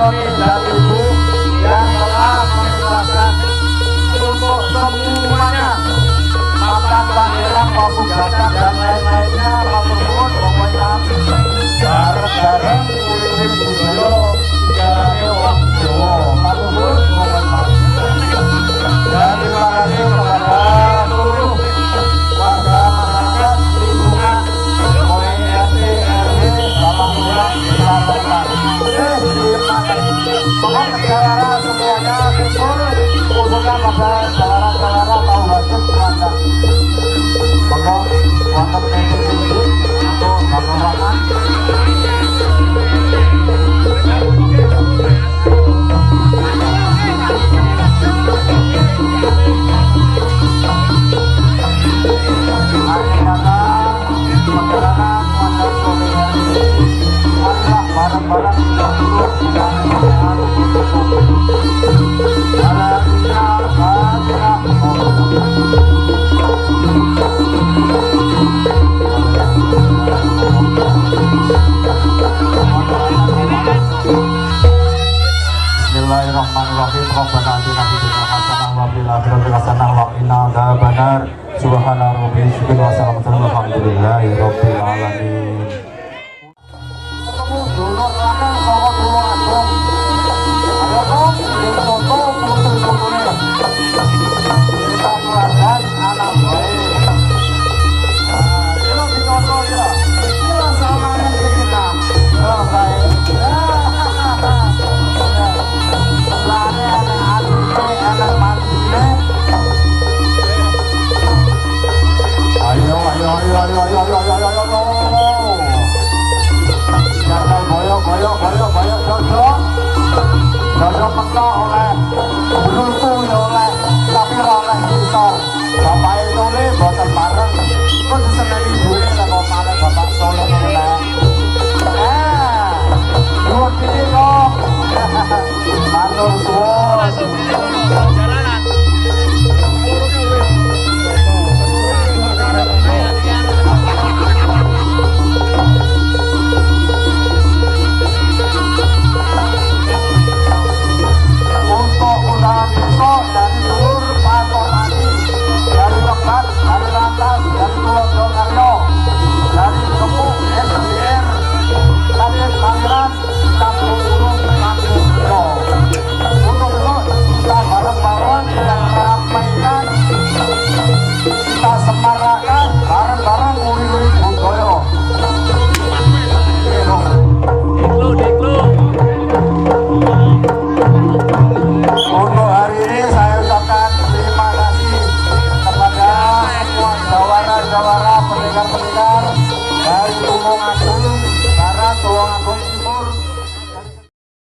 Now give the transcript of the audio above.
Roni dan Ibu yang telah mengikhlaskan untuk semuanya makan pangeran maupun gatan dan lain-lainnya maupun pokoknya bareng-bareng urip budaya sejarahnya wong Jawa maupun pokoknya. Dan terima kasih kepada seluruh warga masyarakat lingkungan ORT RW Bapak Lurah Selatan. Mohon negara semuanya kumpul khususnya pada saudara-saudara tahu wajib Anda. Mohon wonten tinggi untuk bapak-bapak. Barang-barang yang buruk tidak harus ditutup. Bismillahirrahmanirrahim. Rabbana atina fid dunya hasanah wa fil akhirati hasanah wa qina adzabannar. Subhana rabbika rabbil izzati amma yasifun wa alhamdulillahi rabbil alamin. Dulur lanang saka kula ageng